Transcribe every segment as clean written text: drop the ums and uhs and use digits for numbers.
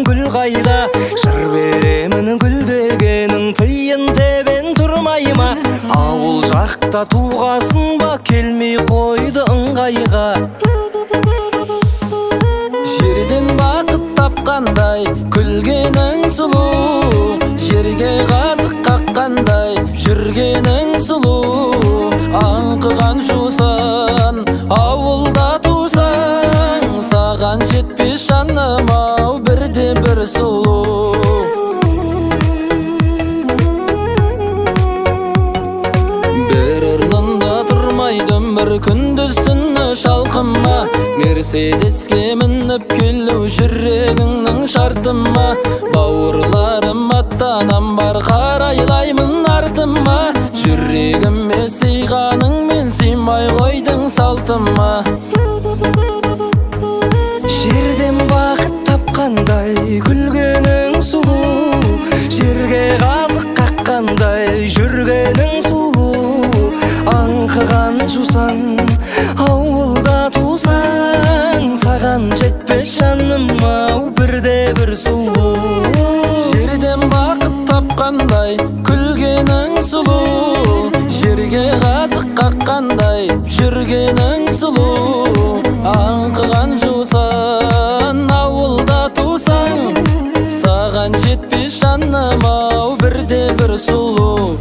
gül qayda, jır beremin güldegenin tıyın teben turmayma. Avul jakta tuğasın ba, kelmey koydu ыңгайга. Жерден бақыт тапқандай күлгенің сұлу, жерге қазық қаққандай жүргенің сұлу. Аңқыған жусан ауылда тусаң, саған жетпес жаным ау бірде бір сұлу. Бір орнында тұрмайдым бір күндіз түні шалқыма, Мерседеске мініп келу жүрегіңнің шартыма. Бауырларым аттанам бар қарайлаймын артыма, жүрегіме сыйғаның мен сыймай қойдың салтыма. Жерден бақыт тапқандай күлгенің сұлу, жерге қазық қаққандай жүргенің сұлу. Аңқыған жусан ауылда тусаң, саған жетпес жаным ау бірде бір сұлу. Жерден бақыт тапқандай күлгенің сұлу, жерге қазық қаққандай жүргенің сұлу. Аңқыған жусан ауылда тусаң, саған жетпес жаным ау бірде бір сұлу.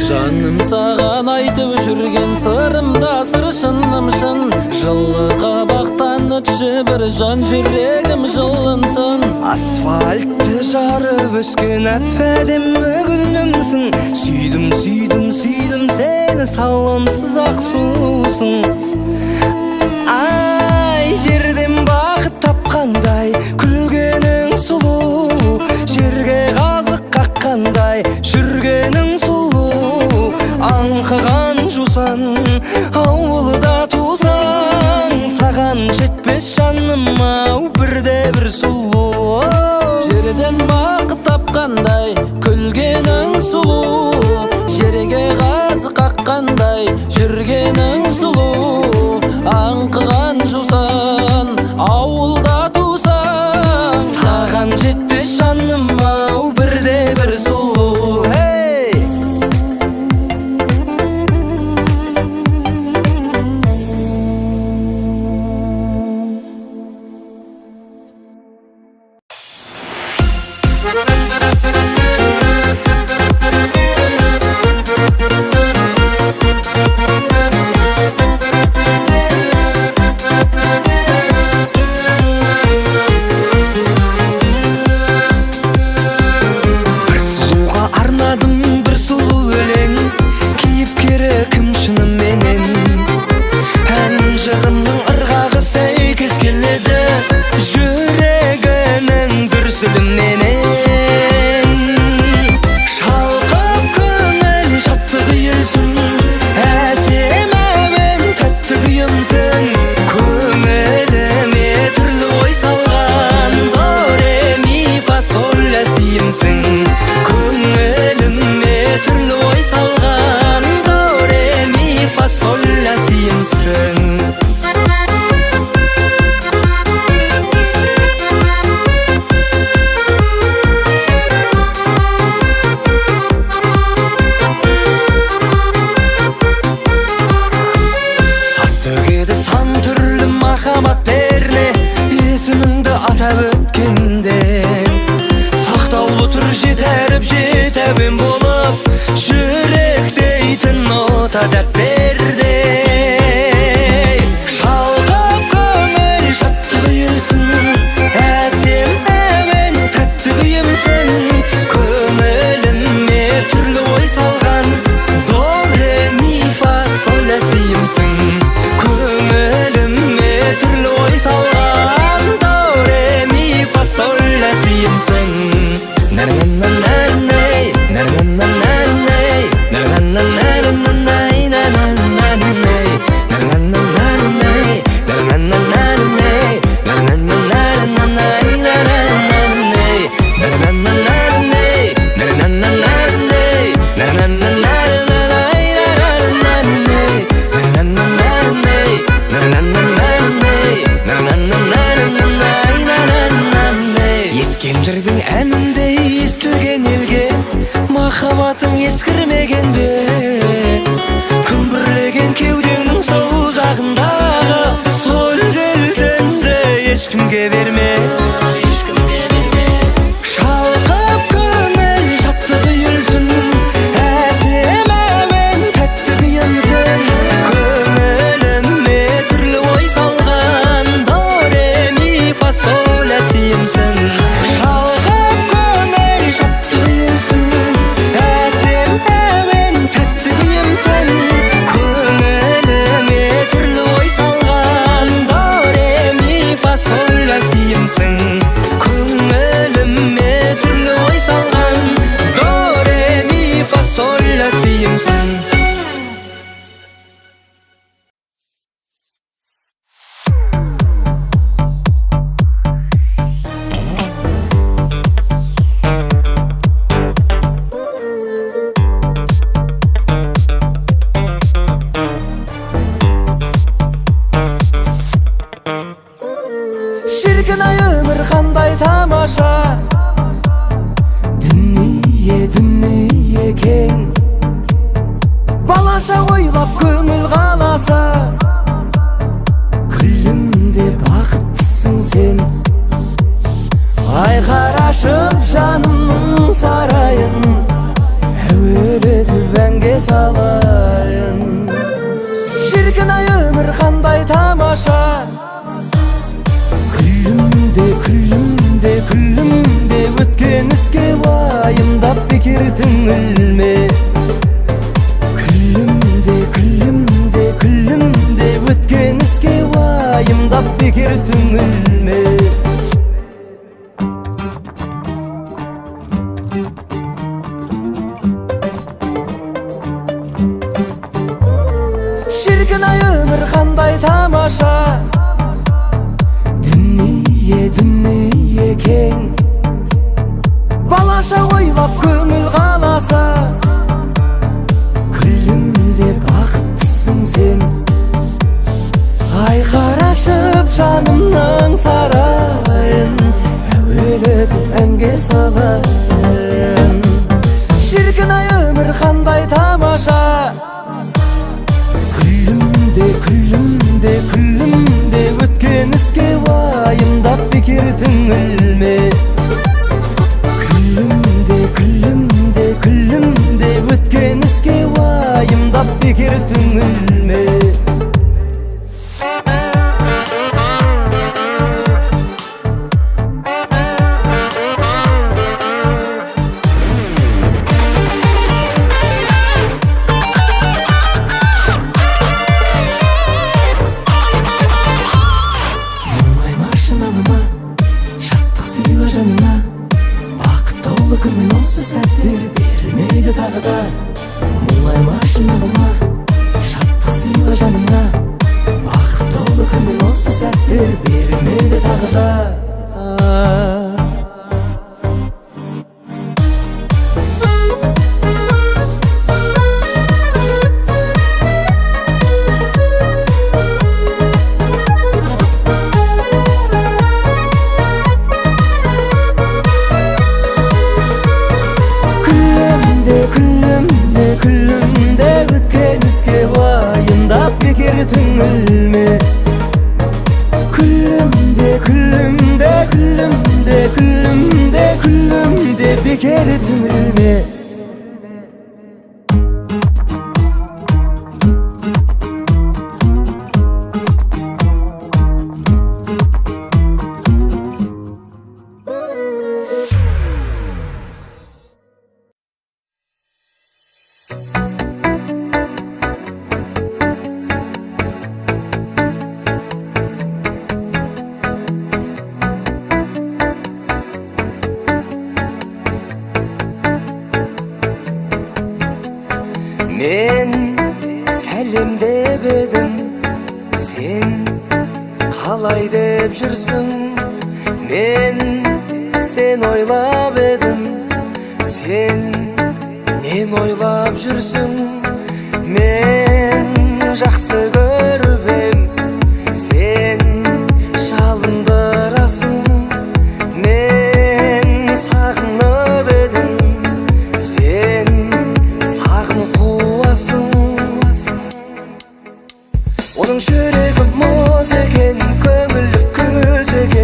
Жаным саған айтып жүрген сырымда сыр шыным шын, жылы қабақтан өтші бір жан жүрегім жылынсын. Асфальтты жарып өскен әп-әдемі гүлімсің, сүйдім сүйдім сүйдім сені, салымсыз ақ сұлусың. Ай, жерден бақыт тапқандай күлгенің сұлу, жерге қазық қаққандай жүргенің сұлу. Аңқыған жусан ауылда тусаң, саған жетпес жаным ау бірде бір сұлу. Жерден бақыт тапқандай күлгенің сұлу, жерге қазық қаққандай жүргенің сұлу. Аңқыған жусан ауылда тусаң, саған жетпес жаным ау бірде бір сұлу. ешкімге берме. Шалқып көңіл шаттық үйілсін, әсем әуен тәтті күйінсін. Көңіліме түрлі ой салған, до ре ми фа соль ля симсің. Шалқып көңіл шаттық үйілсін, әсем әуен тәтті күйінсін. Көңіліме түрлі ой салған, до ре ми фа соль ля симсің. Көңіліме түрлі ой салған, до ре ми фа соль ля симсің. Шіркін ай өмір қандай тамаша, дүние кең. Балаша ойлап көңіл қаласа, күлімде бақыттысың сен. Ай қарашып жанымның сарайын, әуелетіп әнге салайын. Шіркін ай өмір қандай тамаша, күлімде өткен іске уайымдап бекер түңілме. Күлімде өткен іске уайымдап бекер түңілме. Шіркін ай өмір қандай тамаша, дүние кең. Балаша ойлап көңіл қаласа, күлімде бақыттысың сен. Ай қарашып жанымның сарайын, әуелетіп әнге салайын. Шіркін ай өмір қандай тамаша, күлімде өткен іске уайымдап бекер түңілме. Күлімде өткен іске уайымдап бекер түңілме. Шаттық сыйла жаныма, бақыт толы күнмен осы сәттер берілмейді тағы да. Мұңай машиналыма, шаттық сыйла жаныма, бақыт толы күнмен осы сәттер берілмейді тағы да. Күлімде өткен іске уайымдап бекер түңілме. Күлімде бекер түңілме. Мен сәлемдеп едім, сен қалай деп жүрсің? Мен сен ойлап едім, сен мен ойлап жүрсің? Мен жақсы көріп ем, сен жалындырасың. Мен сағынып едім, сен сағынып қуасың. Оның жүрегі мұз екен, көңілі күз екен.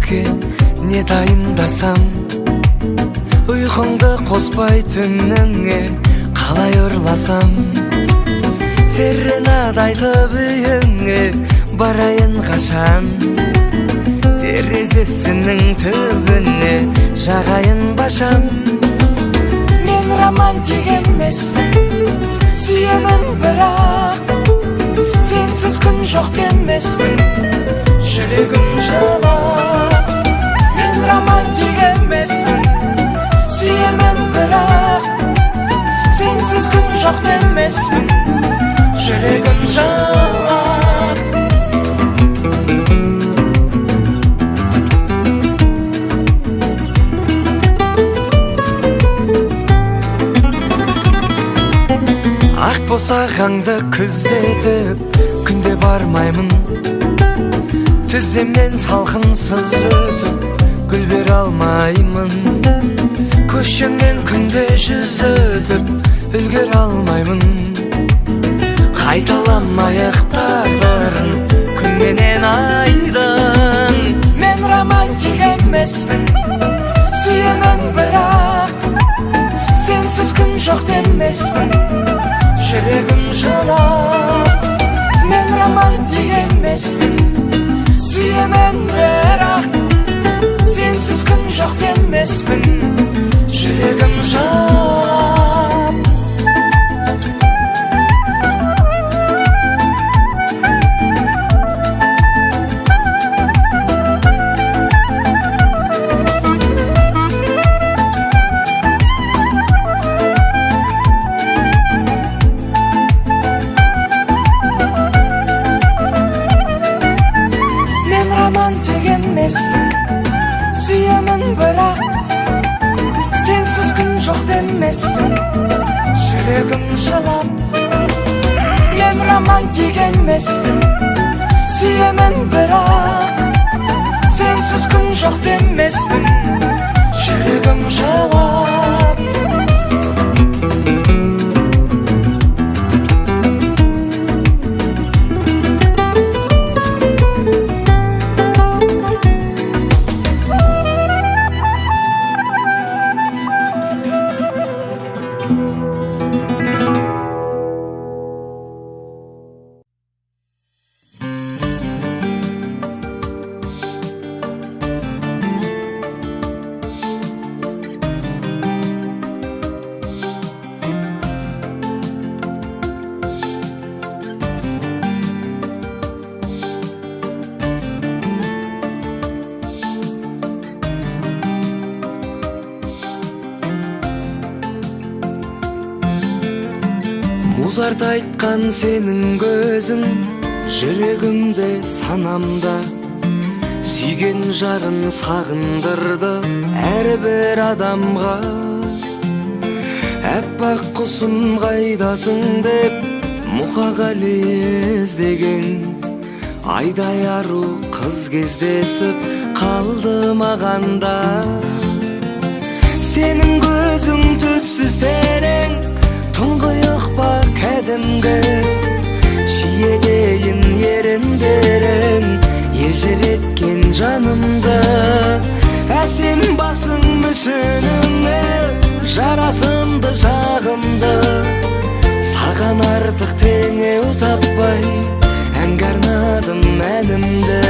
жүрекке не дайындасам, ұйқыңды қоспай түніңе қалай ұрласам, серенад айтып үйіңе барайын қашан, терезесінің түбіне жағайын башам. Мен романтик емеспін, сүйемін бірақ, сенсіз күн жоқ демеспін, жүрегім жылап. Мен романтик емеспін, сүйемін бірақ, сенсіз күн жоқ демеспін, жүрегім жылап. Ақ босағаңды күзетіп күнде бармаймын, тіземнен салқынсыз өтіп гүл бере алмаймын, көшеңнен күнде жүз өтіп үлгере алмаймын, қайталамайық тағдырын күнменен айдың. Мен романтик емеспін, сүйемін бірақ, сенсіз күн жоқ демеспін, жүрегім жылап. Мен романтик емеспін, сүйемін бірақ, сенсіз күн жоқ демеспін, жүрегім жылап. Сүйемін бірақ, сенсіз күн жоқ демеспін, жүрегім жылап. Мен романтик емеспін, сүйемін бірақ, сенсіз күн жоқ демеспін, жүрегім жылап. Музарт айтқан сенің көзің жүрегімде санамда, сүйген жарын сағындырды әрбір адамға. Әппақ құсым қайдасың деп мұқағали іздеген, айдай ару қыз кездесіп қалды мағанда. Сенің көзің түпсіз терең, тұңғиық па кәдімгі, шиедейін еріндерің елжіреткен жанымды. Әсем басың мүсініңе жарасымды жағымды, саған артық теңеу таппай әнге арнадым әнімді.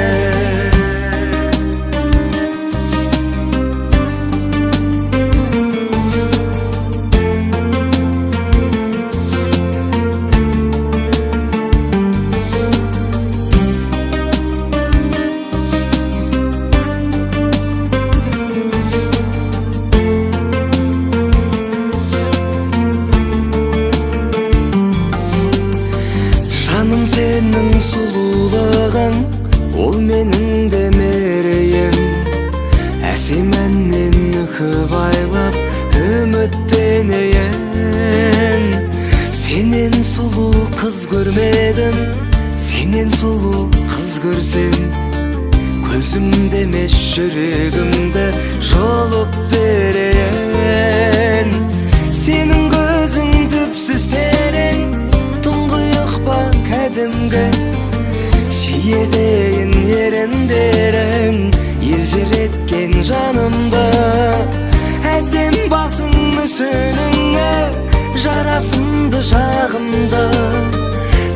Сенің сұлулығың, ол менің де мерейім. Әсем әннен үкі байлап үміттенейін. Сенен сұлу қыз көрмедім, сенен сұлу қыз көрсем, көзімде емес жүрегімді жолып берейін. Сенің көзің түпсіз терең, тұңғиық па кәдімгі, шиедейін еріндерің елжіреткен жанымды. Әсем басың мүсініңе жарасымды жағымды.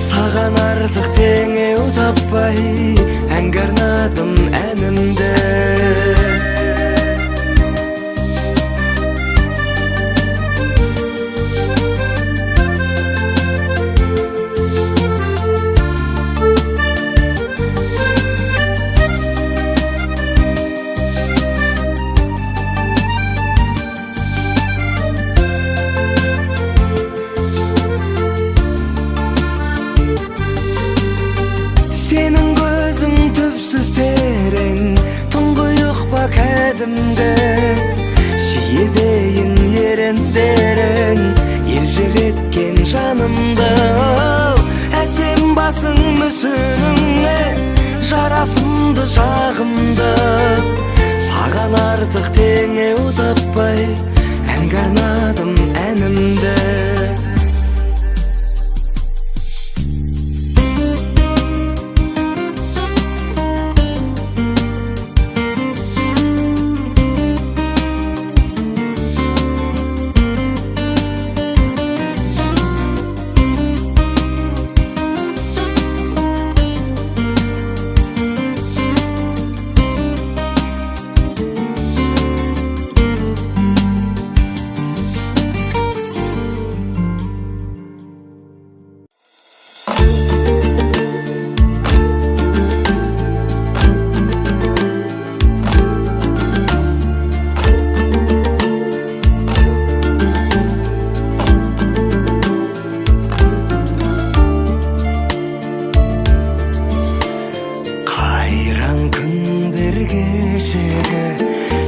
Саған артық теңеу таппай әнге арнадым әнімді. Сенің көзің түпсіз терең, тұңғиық па кәдімгі. Шиедейін ерендерің елжіреткен жанымды. Әсем басың мүсініңе жарасымды жағымды. Саған артық теңеу таппай әнге арнадым әнімді.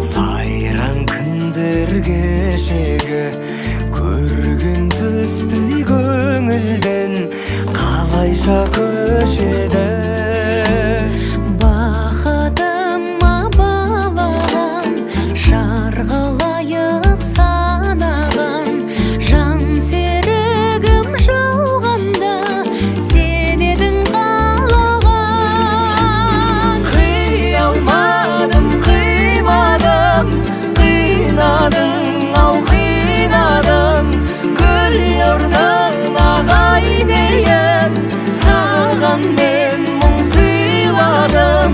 Сайран күндер кешегі, көрген түстей көңілден қалайша көшеді. Бақытыма балаған, жарғылайық санаған, жан серігім жалғанда сен едің қалаған. Қия алмадым, қимадым, қинадың ау қинадым, гүл орнына қайтейін, саған мен мұң сыйладым.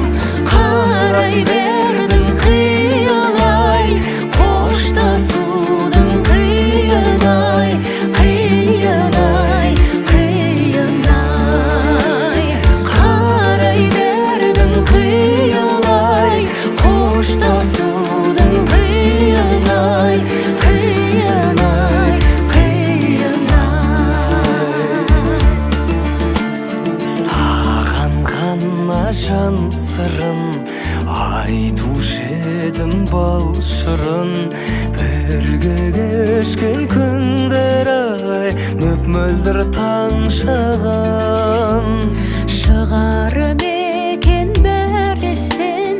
Қарай бердің қиялай, қоштасудың қиынай, қиынай, қиынай. Қарай бердің қиялай, қоштасудың қиынай, қиынай, қиынай. Саған ғана жан сырын айтушы едім бал шырын. Бірге кешкен күндер ай, мөп-мөлдір таң шығын. Шығарып екен бір естен,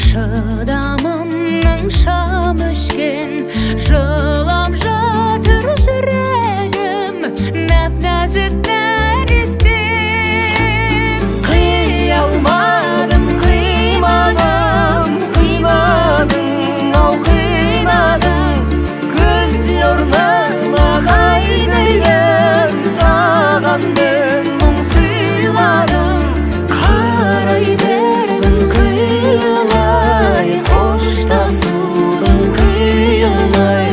шыдамымның шам өшкен. Жылап жатыр жүрегім, нәп-нәзік нәрестен. Қия алмадым, қимадым, қинадың ау қинадың, гүл орнына қайтейін, саған мен мұң сыйладым. Қарай бердің қиялай, қоштасудың қиынай,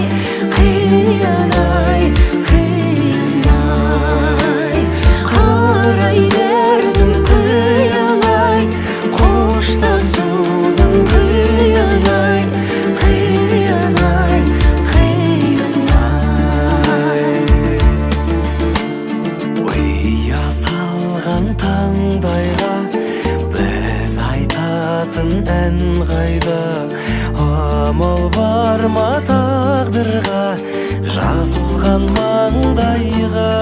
қиынай, қиынай. Қарай бердің қиялай, қоштасудың қиынай, қиынай, қиынай. Ұя салған таңдайға біз айтатын ән қайда? Амал бар ма тағдырға жазылған маңдайға?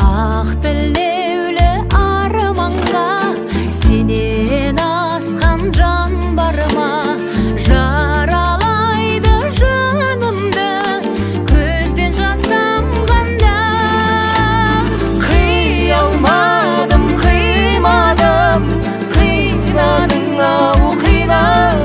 Ақ тілеулі арманға сенен асқан жан бар ма? Жаралайды жанымды көзден жас тамғанда. Қия алмадым, қимадым, қинадың ау қинадың,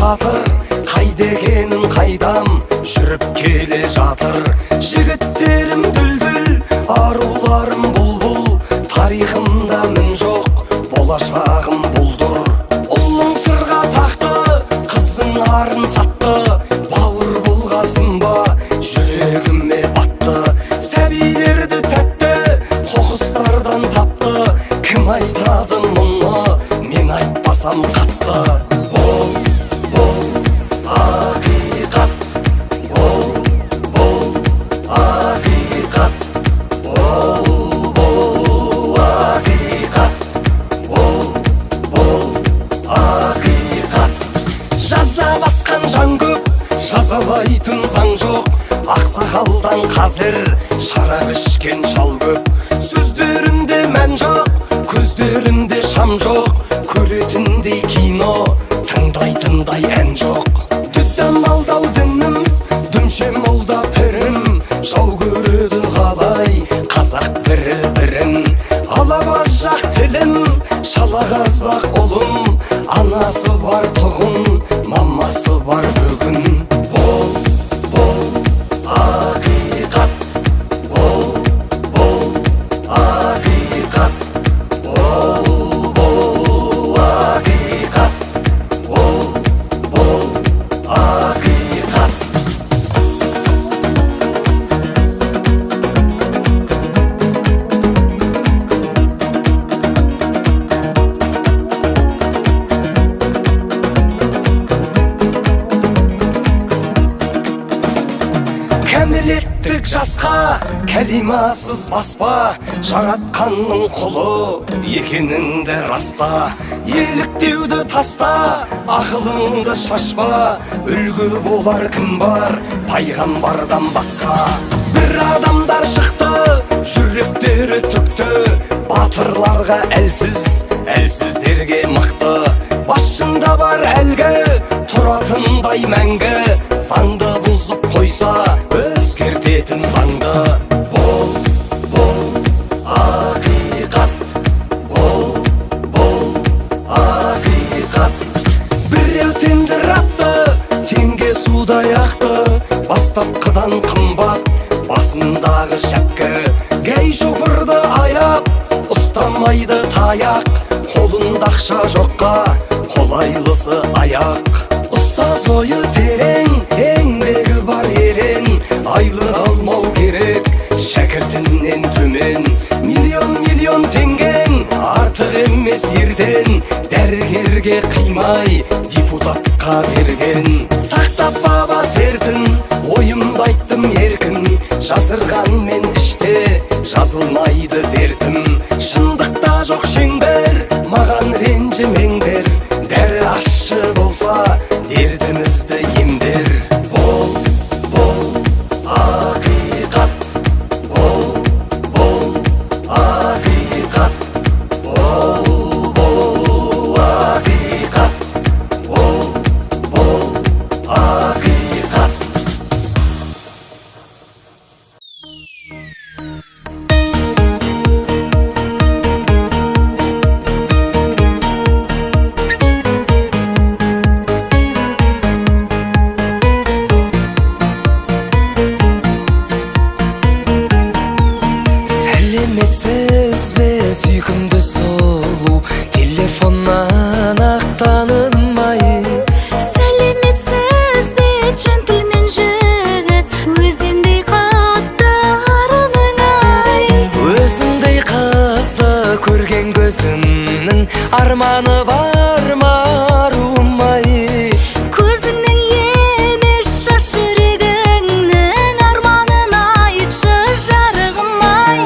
батыр, қайда екенін қайдам жүріп келе жатыр. Жігіттерім дүлдүл, аруларым бұлбұл, тарихымда мін жоқ, болашағым бұлдыр. Ұлың сырға тақты, қызың арын сатты, бауыр болғасын ба жүрегіме батты. Сәбилерді тәтті қоқыстардан тапты, кім айтады мұны, мен айтпасам қатты. Бұл ақиқат, бұл ақиқат, бұл ақиқат, бұл ақиқат. Жаза басқан жан көп, жазалайтын заң жоқ, ақсақалдан қазір шарап ішкен шал көп. Сөздерінде мән жоқ, көздерінде шам жоқ, көретіндей кино, тыңдайтындай ән жоқ. Дүттен алдау дінім, дүмше молда пірім, жау көреді қалай қазақ бірін. Алабас жақ тілім, шала қазақ ұлым, анасы бар тұғын, мамасы бар бүгін. Бұл ақиқат, бұл ақиқат, бұл ақиқат, бұл ақиқат. Кәмелеттік жасқа кәлимасыз баспа, жаратқанның құлы екеніңді раста. Еліктеуді таста, ақылыңды шашпа, үлгі болар кім бар пайғамбардан басқа. Бір адамдар шықты, жүректері түкті, батырларға әлсіз, әлсіздерге мықты. Басында бар әлгі, тұратындай мәңгі, заңды бұзып қойса өзгертетін заңды. Бұл ақиқат, бұл ақиқат. Біреу тендірапты, теңге судай ақты, бастапқыдан қымбат басындағы шәпкі. Гей шопырды аяп, ұстамайды таяқ, қолында ақша жоққа қолайлысы аяқ. Ұстаз ойы терең, еңбегі бар ерен, айлық алмау керек шәкіртінен төмен. Миллион теңгең артық емес ерден, дәрігерге қимай депутатқа берген. Сақтап баба сертін, ойымды айттым еркін, жасырғанмен іште жазылмайды дертім. Шындықта жоқ шеңбер, маған ренжімеңдер, дәрі ащы болса дертімізді емдер. Бұл ақиқат, бұл ақиқат, бұл ақиқат, бұл ақиқат. Сәлеметсіз бе сүйкімді сұлу, телефоннан ақ танылмай. Сәлеметсіз бе джентльмен жігіт, өзіңдей қатты арының ай. Өзіңдей қызды көрген көзімнің арманы бар ма арумай. Көзіңнің емес шаш жүрегіңнің арманын айтшы жарығым ай.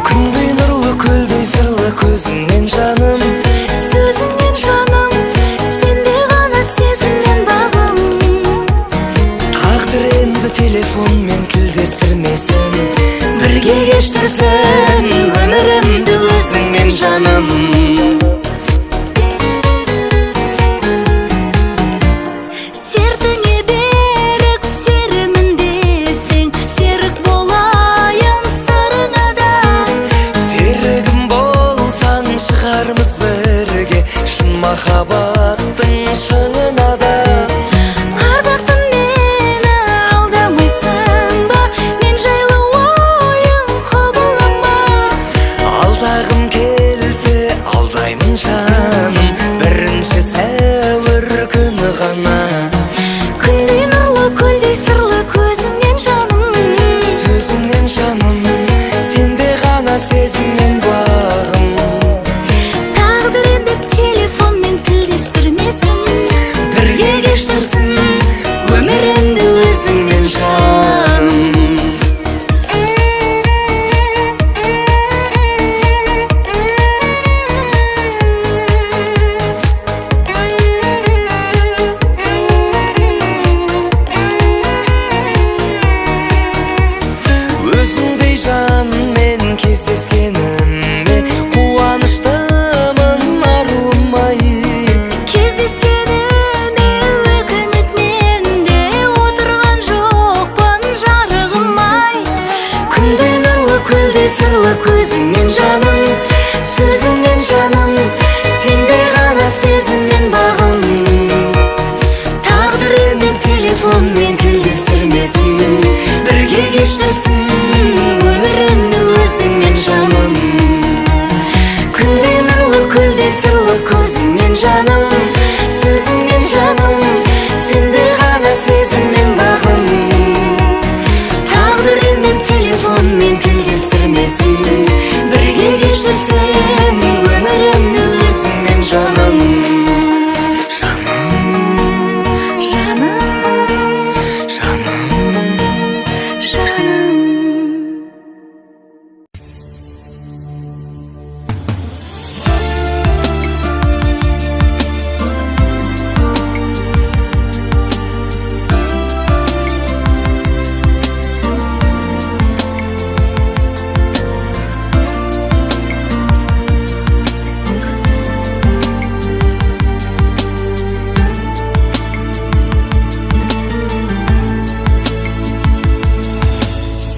Күндей нұрлы көлдей сырлы көзіңнен жаным, Сөзіңнен жаным, сенде ғана сезімнен бағым. тағдыр енді телефонмен тілдестірмесін, Бірге кештірсін өмірімді өзіңмен жаным. Сертіңе берік серімін десең, серік болайын сырыңа да. серігім болсаң шығармыз бірге, шын махаббаттың шыңына да. алдағым келсе алдаймын жаным, бірінші сәуір күні ғана. Күндей нұрлы көлдей сырлы көзіңнен жаным, Сөзіңнен жаным, сенде ғана сезіммен бағым. тағдыр енді телефонмен тілдестірмесін, Бірге кештірсін өмірімді өзіңмен жаным. Өзіңдей жанмен кездескенімде қуаныштымын арылмай. кездескеніме өкініп менде отырған жоқпын жарығым-ай. Күндей нұрлы көлдей сырлы көзіңнен жаным, сөзіңнен жаным, сенде ғана сезіммен бағым. Тағдыр енді телефонмен тілдестірмесін, бірге кештірсін өмірімді өзіңмен жаным. Күндей нұрлы көлдей сырлы көзіңнен жаным, сөзіңнен жаным, сенде ғана сезіммен бағым. Тағдыр енді телефонмен тілдестірмесін, бірге кештірсін өмірімді өзіңмен жаным. Жаным, Жаным, жаным. жаным.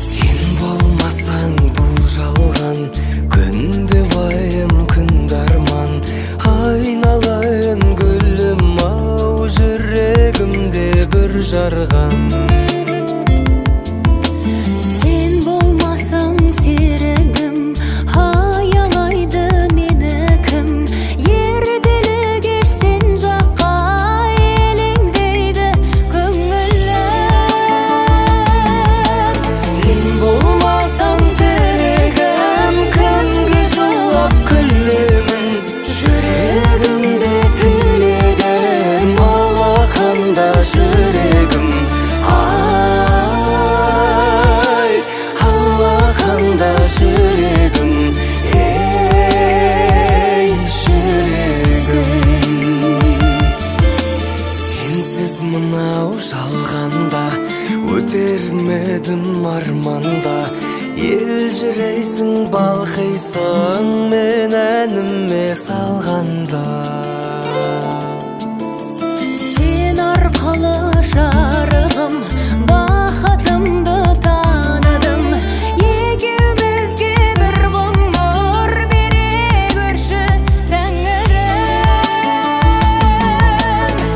Сен болмасаң бұл жалған, күнде уайым күнде арман. Айналайын гүлім ау, жүрегімде бір жарған. Сен болмасаң серігім, аялайды мені кім? Ертелі кеш сен жаққа елеңдейді көңілім. Сен болмасаң тірегім, кімге жылап күлемін? Жүрегімде тілегім, алақанда жүрегім. Ай, алақанда жүрегім, ей жүрегім. Сенсіз мынау жалғанда өтермедім арманда. Елжірейсің балқисың мен әніме салғанда. Сен арқылы жарығым, бақытымды таныдым. Екеумізге бір ғұмыр бере көрші Тәңірім.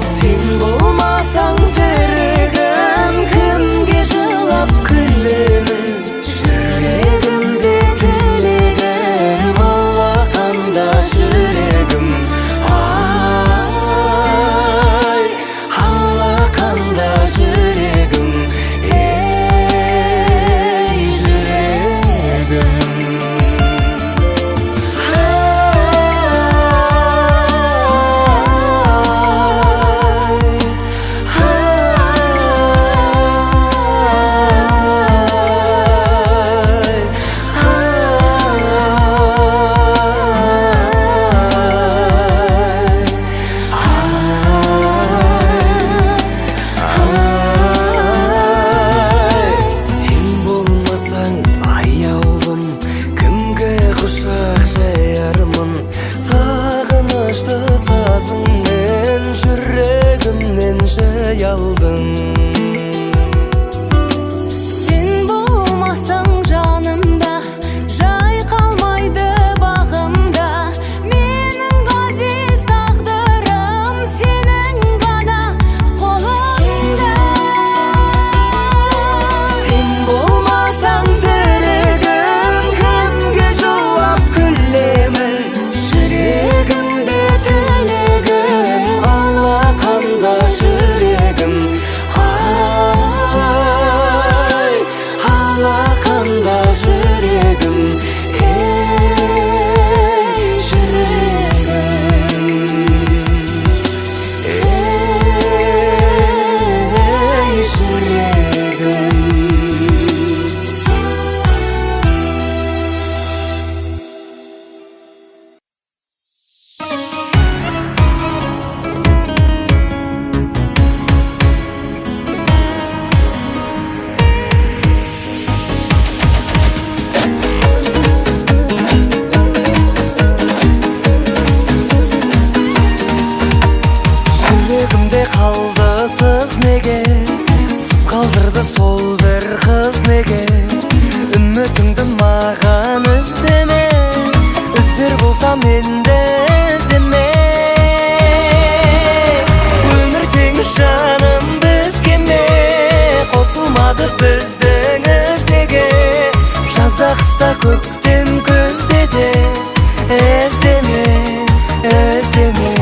Сен болмасаң тірегім, кімге жылап күлемін? Жүрегімде тілегім, алақанда жүрегім. Ай, алақанда жүрегім, ей жүрегім. Сен болмасаң аяулым, кімге құшақ жаярмын? Сағынышты сазыңмен жүрегімнен жай алдың. Сен болмасаң жанымда, жай қалмайды бағымда. Менің ғазиз тағдырым сенің ғана қолыңда. Сен болмасаң тірегім, кімге жылап күлемін? Кетер болсам менде іздеме. Өмір теңіз жаным бізге ме, қосылмады біздің іздеге. Жазда қыста көктем күзде де іздеме, іздеме.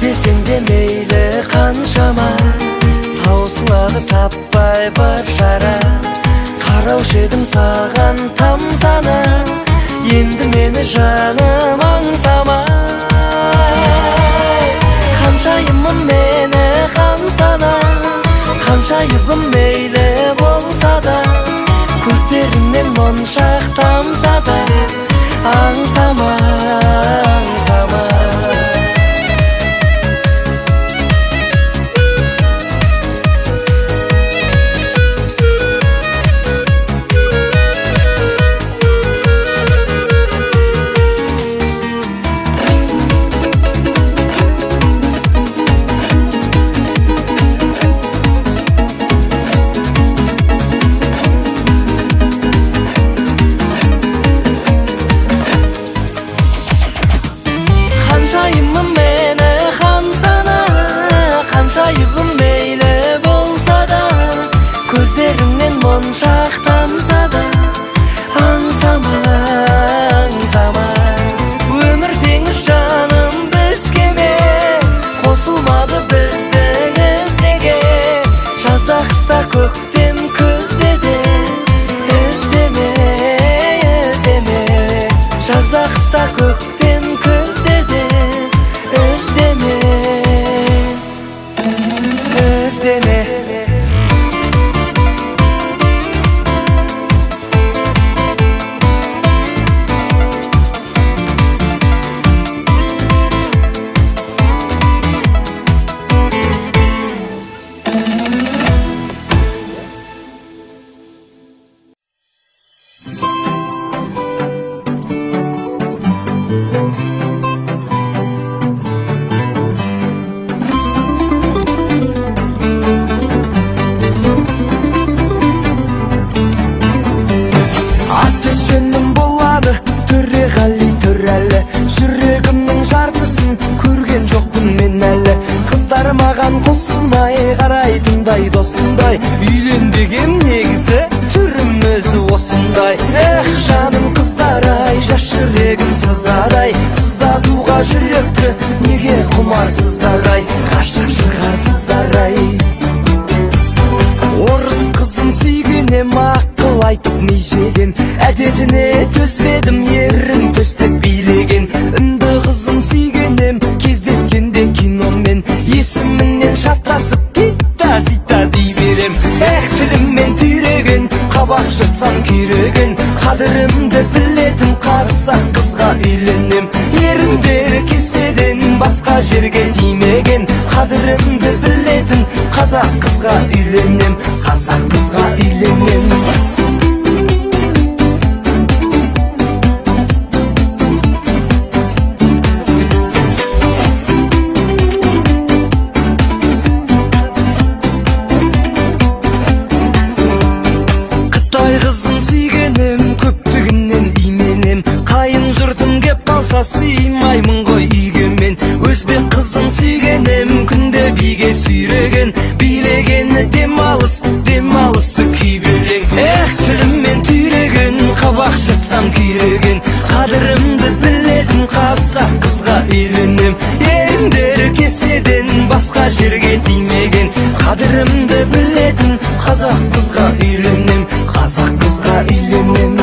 İstesең де мейлі қаншама, таусылады таппай бар шара. Қараушы едім саған тамсана, енді мені жаным аңсамай. Қаншайымым мені қамсана, қаншайыбым мейлі болса да, көздеріңнен моншақ тамса да, аңсама, аңсама. Қаншайымым мені қамсана, қаншайыбым мейлі болса да, көздеріңнен моншақ тамса да, аңсама, аңсама. Өмір теңіз жаным бізге ме, қосылмады біздің іздеге. Жазда қыста көктем күзде де іздеме, іздеме. Жазда қыста көктем күзде де іздеме, іздеме. Аты-жөнім болады Төреғали Төрәлі. Жүрегімнің жартысын көрген жоқпын мен әлі. Қыздар маған қосылмай қарайтындай досындай. Үйлен деген негізі түрім өзі осындай. Эх, жаным қыздар-ай, жас жүрегім сыздадай. Сыздатуға жүректі неге құмарсыздар-ай, ғашық шығарсыздар-ай. Орыс қызын сүйгенем, ақыл айтып ми жеген. Әдетіне төспедім, ерін төстеп билеген. Үнді қызын сүйгенем, кездескенде киномен. Есімінен шатқасып тита-зита дей берем. Эх, тіліммен түйреген, қабақ жыртсам күйреген. Қадірімді білетін қазақ қызға үйленем. Еріндері кеседен басқа жерге тимеген. Қадірімді білетін қазақ қызға үйленем, қазақ қызға үйленем. Қытай қызын сүйгенім, көптігінен именем. Қайын жұртым кеп қалса сыймаймын ғой үйге мен. Өзбек қызын сүйгенем, күнде биге сүйреген. Билегені демалыс, демалысы күйбелең. Эх, тіліммен түйреген, қабақ жыртсам күйреген. Қадірімді білетін қазақ қызға үйленем. Еріндері кеседен басқа жерге тимеген. Қадірімді білетін қазақ қызға үйленем, қазақ қызға үйленем.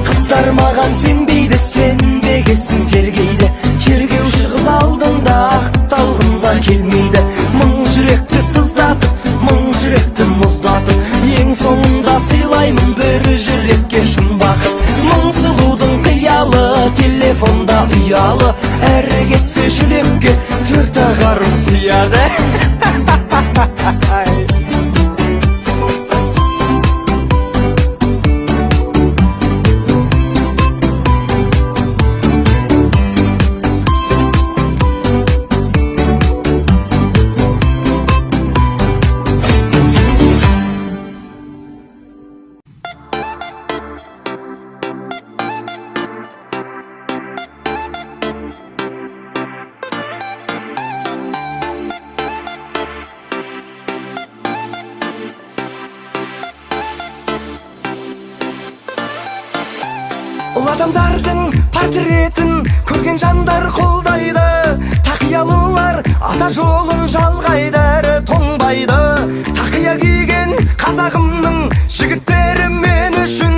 Қыздар маған сенбейді, сенбегесін тергейді. Тергеуші қыз алдында ақталғымға келмейді. Мың жүректі сыздатып, мың жүректі мұздатып, ең соңында сыйлаймын бір жүрекке шын бақыт. Мың сұлудың қиялы, телефонда ұялы. Әрі кетсе жүрекке төрт ағару сияды. Sevген жандар қолдайды, тақиялылар ата жолын жалғайды, тоңбайды. Тақия киген қазағымның жігіттері мен үшін,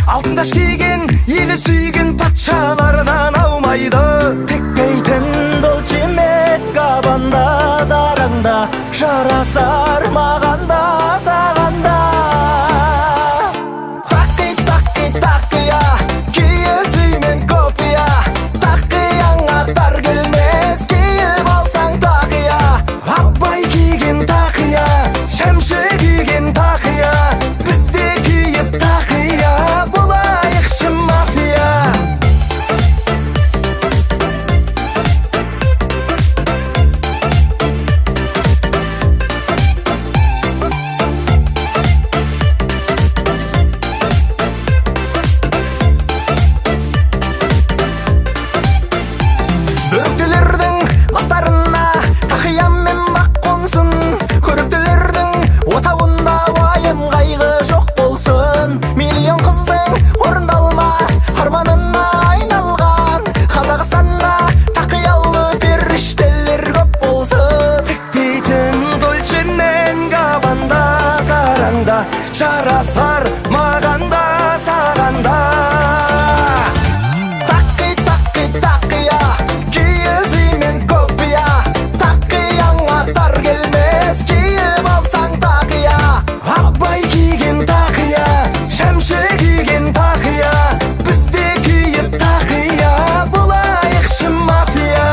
алтын таш киген елі сүйген патшалардан аумайды. Текпейтін Dolce мен Gabbana зараңда, жарасар мағанда сағанда. Тақия киіз үй мен копия, тақияңа дар келмес, киіп алсаң тақия. Абай киген тақия, шәмші киген тақия, бізде киіп тақия, болайықшы мафия. Бөріктілердің бастарына тақиямен бақ қонсын, көріктілердің отауында уайым қайғы жоқ болсын. Миллион қыздың орындалмас арманына айналған Қазақстанда тақиялы періштелер көп болсын. Тікпейтін Dolce мен Gabbana зараңда, жарасар мағанда сағанда. Тақия киіз үй мен копия, тақияңа дар келмес, киіп алсаң тақия. Абай киген тақия, шәмші киген тақия, бізде киіп тақия, болайықшы мафия.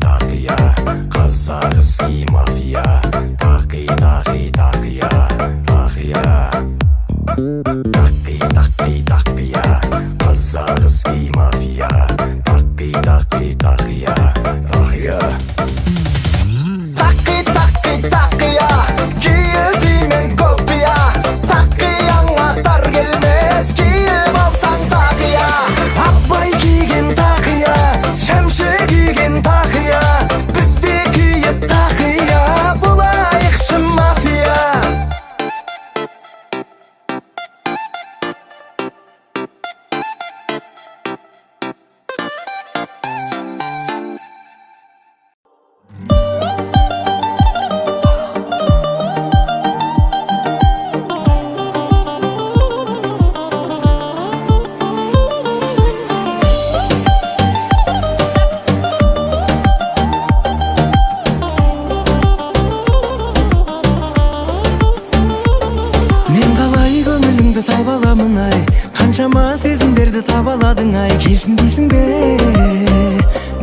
Тақия, қазағский мафия, тақия. Тақия, қазағский мафия, тақия. Тақия киіз үй мен копия, тақияңа дар келмес, киіп алсаң тақия. Абай киген тақия, шәмші киген тақия, бізде киіп тақия, болайықшы мафия. Табаламын ай, қаншама сезімдерді табаладың ай. Келсін дейсің бе,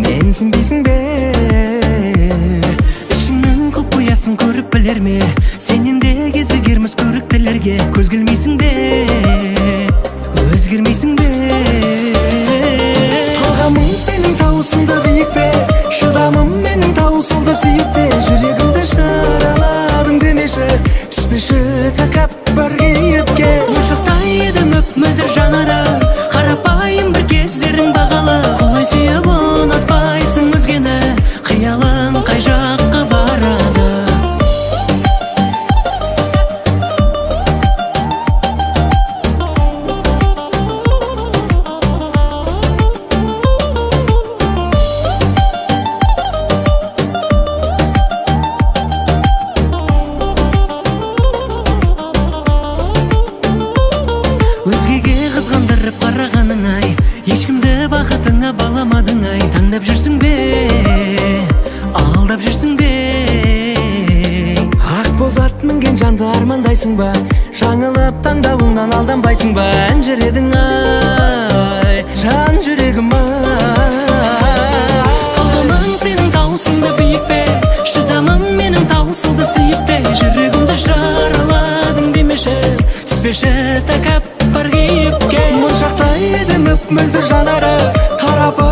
менсің дейсің бе, ішіңнің құпиясын көріп білер ме, сенен де кезігерміз көріктілерге. Көз келмейсің бе, өзгермейсің бе, талғамың сенің таусылды биік пе, шыдамым менің таусылды сүйіп пе. Жүрегімді жараладың демеші, түспеші тәкаппар кейіпке. Ошақтай едім өп-мөлдір жанары, қарапайым бір кездерің бағалы. Құлай сүйіп ұнатпайсың өзгені, қиялың қай жаққа барады. Өзгеге қызғандырып қарағаның ай, ешкімді бақытыңа баламадың ай. Таңдап жүрсің бе, алдап жүрсің бе, ақ боз ат мінген жанды армандайсың ба, жаңылып таңдауыңнан алданбайсың ба. Әнжіредің ай, жан жүрегім ай. Талғамың сенің таусыңды биік пе, шыдамың менің таусылды сүйіп те. Жүрегімді жараладың демеші, Түспеші тәкәппір кейіпке Моншақтайды мөп-мөлдір жанары тарапы